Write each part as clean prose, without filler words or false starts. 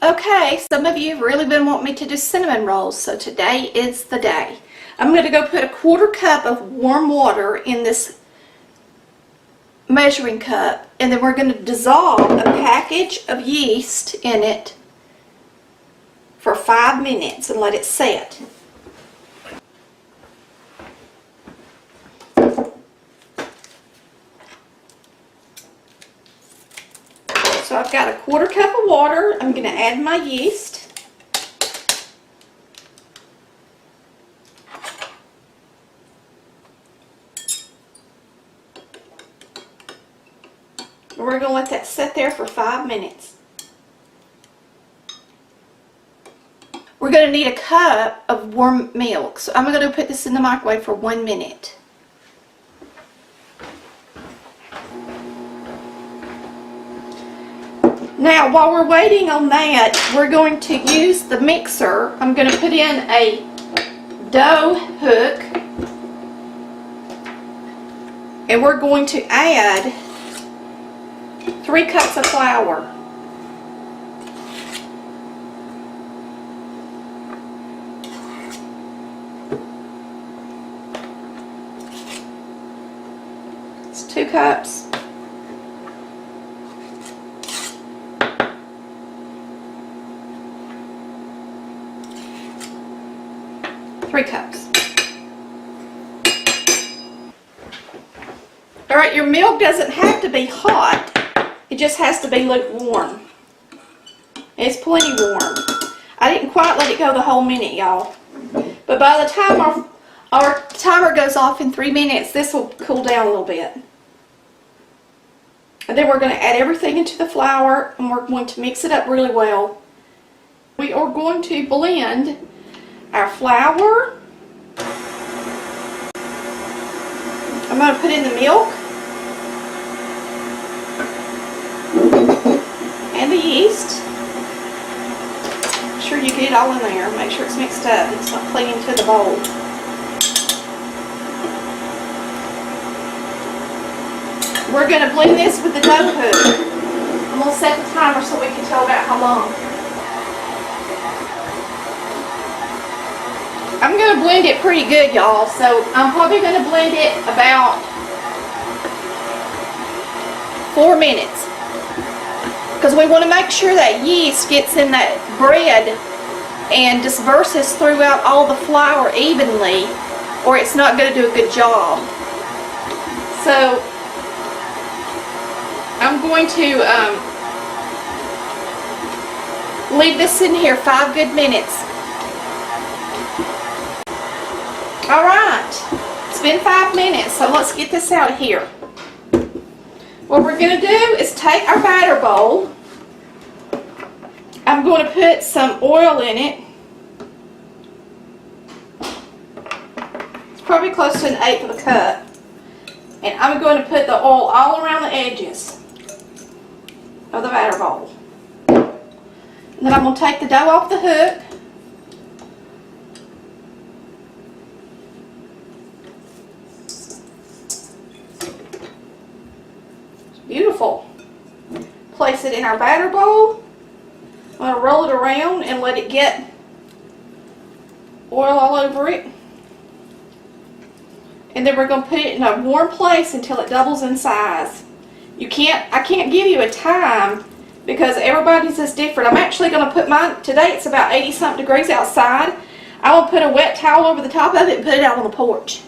Okay, some of you have really been wanting me to do cinnamon rolls, so today is the day. I'm going to go put a 1/4 cup of warm water in this measuring cup, and then we're going to dissolve a package of yeast in it for 5 minutes and let it set. So I've got a 1/4 cup of water. I'm going to add my yeast. We're going to let that sit there for 5 minutes. We're going to need a cup of warm milk. So I'm going to put this in the microwave for 1 minute. Now, while we're waiting on that, we're going to use the mixer. I'm going to put in a dough hook, and we're going to add 3 cups of flour. It's 2 cups. 3 cups. Alright, your milk doesn't have to be hot. It just has to be lukewarm. It's plenty warm. I didn't quite let it go the whole minute, y'all. But by the time our timer goes off in 3 minutes, this will cool down a little bit. And then we're going to add everything into the flour, and we're going to mix it up really well. We are going to blend our flour. I'm going to put in the milk and the yeast. Make sure you get it all in there. Make sure it's mixed up. It's not clinging to the bowl. We're going to blend this with the dough hook. I'm going to set the timer so we can tell about how long. I'm going to blend it pretty good, y'all, so I'm probably going to blend it about 4 minutes. Because we want to make sure that yeast gets in that bread and disperses throughout all the flour evenly, or it's not going to do a good job. So I'm going to leave this in here 5 good minutes. Alright, it's been 5 minutes, so let's get this out of here. What we're going to do is take our batter bowl. I'm going to put some oil in it. It's probably close to 1/8 of a cup. And I'm going to put the oil all around the edges of the batter bowl. And then I'm going to take the dough off the hook. Beautiful. Place it in our batter bowl. I'm going to roll it around and let it get oil all over it. And then we're going to put it in a warm place until it doubles in size. I can't give you a time because everybody's is different. I'm actually going to put mine, today it's about 80-something degrees outside. I will put a wet towel over the top of it and put it out on the porch.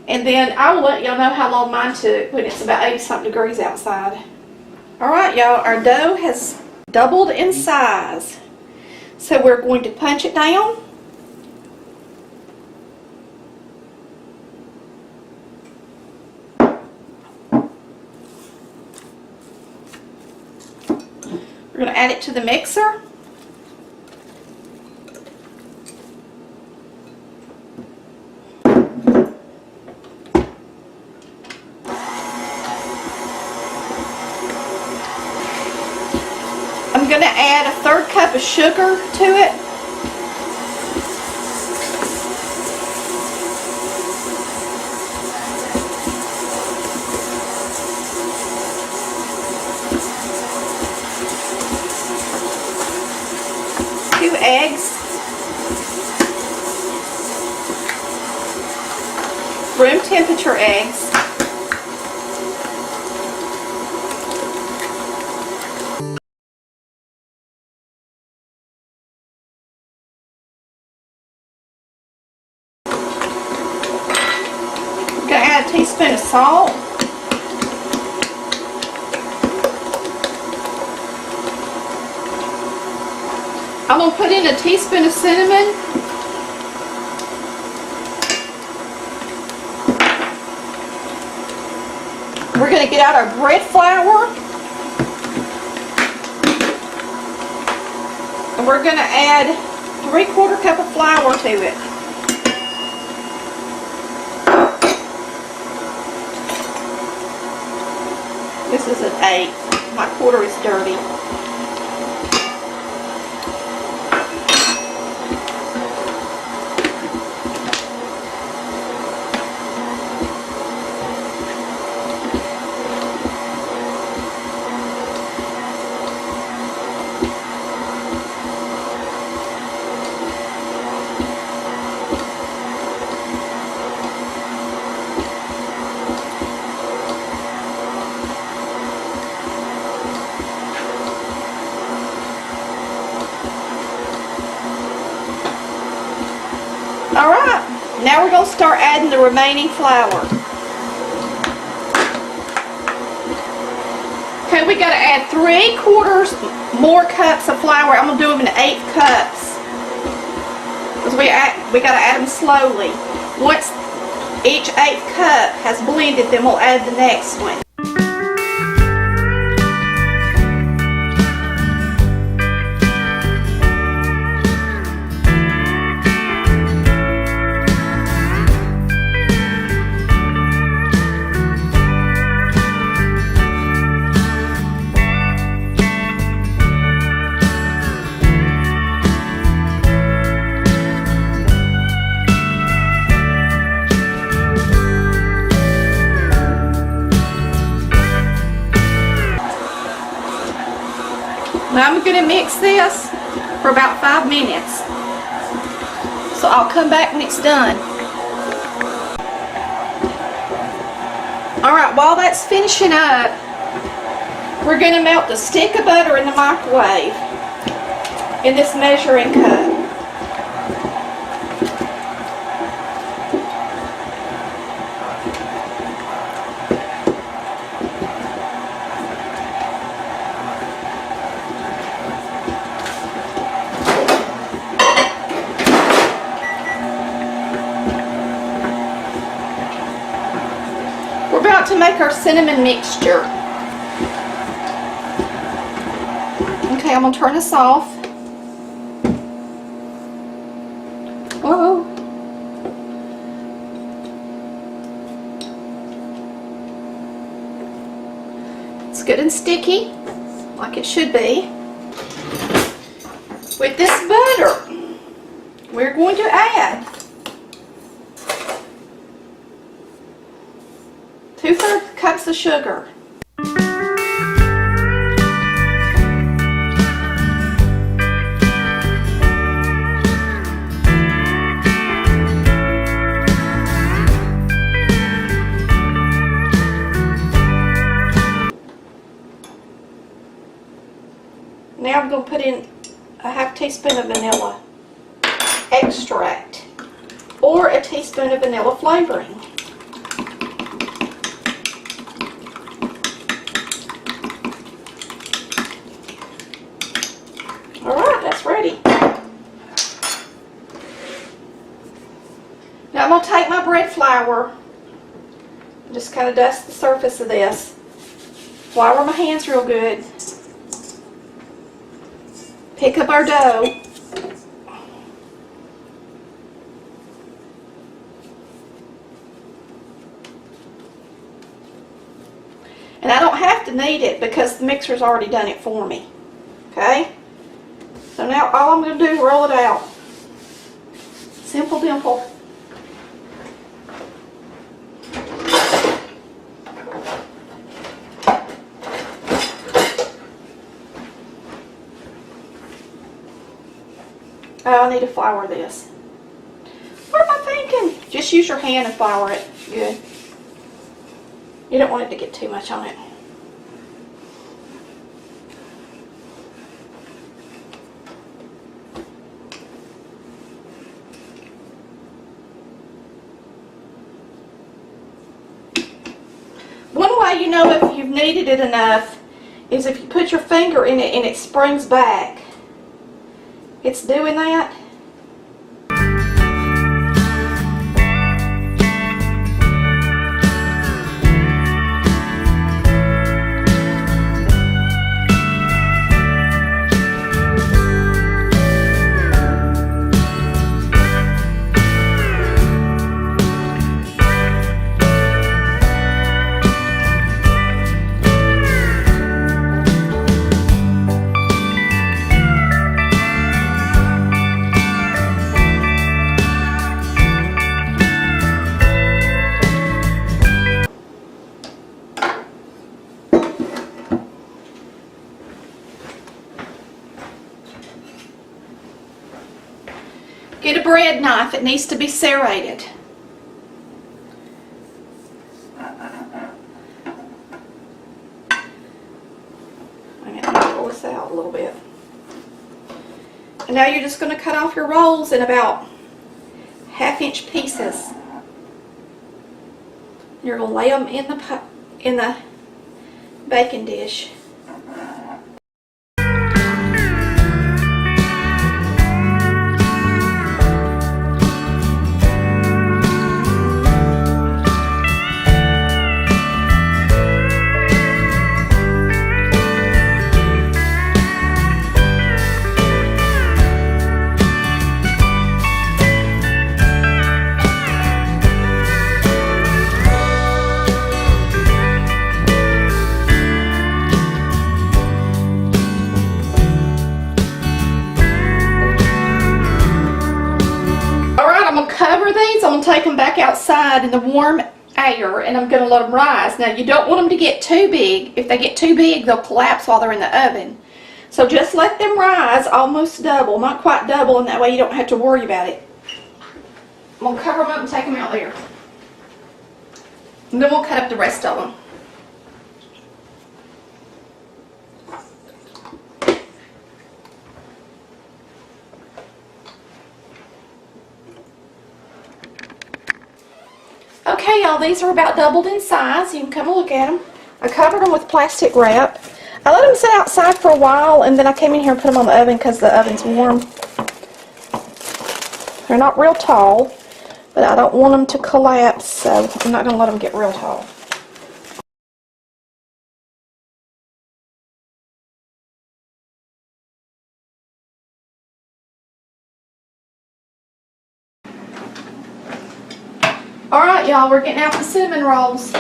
And then I will let y'all know how long mine took when it's about 80-something degrees outside. Alright, y'all, our dough has doubled in size. So we're going to punch it down. We're going to add it to the mixer. I'm going to add a 1/3 cup of sugar to it. temperature eggs. I'm going to add a teaspoon of salt. I'm going to put in a teaspoon of cinnamon. We're going to get out our bread flour. And we're going to add 3/4 cup of flour to it. This is an 8. My quarter is dirty. Alright, now we're going to start adding the remaining flour. Okay, we got to add 3/4 more cups of flour. I'm going to do them in 1/8 cups. Because we got to add them slowly. Once each 1/8 cup has blended, then we'll add the next one. Now I'm going to mix this for about 5 minutes. So I'll come back when it's done. Alright, while that's finishing up, we're going to melt a stick of butter in the microwave in this measuring cup. We're about to make our cinnamon mixture. Okay, I'm going to turn this off. Whoa. It's good and sticky, like it should be. With this butter, we're going to add 2/3 cups of sugar. Now I'm going to put in a 1/2 teaspoon of vanilla extract or a teaspoon of vanilla flavoring. Alright, that's ready. Now I'm going to take my bread flour and just kind of dust the surface of this. Flour my hands real good. Pick up our dough. And I don't have to knead it because the mixer's already done it for me. Okay? So now all I'm going to do is roll it out. Simple dimple. Oh, I need to flour this. What am I thinking? Just use your hand and flour it. Good. You don't want it to get too much on it. One way you know if you've kneaded it enough is if you put your finger in it and it springs back. It's doing that. Get a bread knife. It needs to be serrated. I'm going to pull this out a little bit. And now you're just going to cut off your rolls in about 1/2-inch pieces. You're going to lay them in the baking dish. Cover these. I'm going to take them back outside in the warm air and I'm going to let them rise. Now you don't want them to get too big. If they get too big, they'll collapse while they're in the oven. So just let them rise almost double, not quite double, and that way you don't have to worry about it. I'm going to cover them up and take them out there. And then we'll cut up the rest of them. Okay, y'all, these are about doubled in size. You can come and look at them. I covered them with plastic wrap. I let them sit outside for a while, and then I came in here and put them on the oven because the oven's warm. They're not real tall, but I don't want them to collapse, so I'm not going to let them get real tall. Alright, y'all, we're getting out the cinnamon rolls.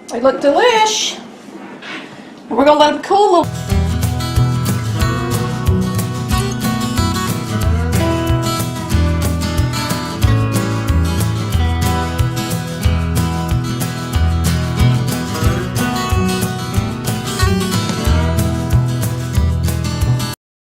They look delish. We're going to let them cool a little.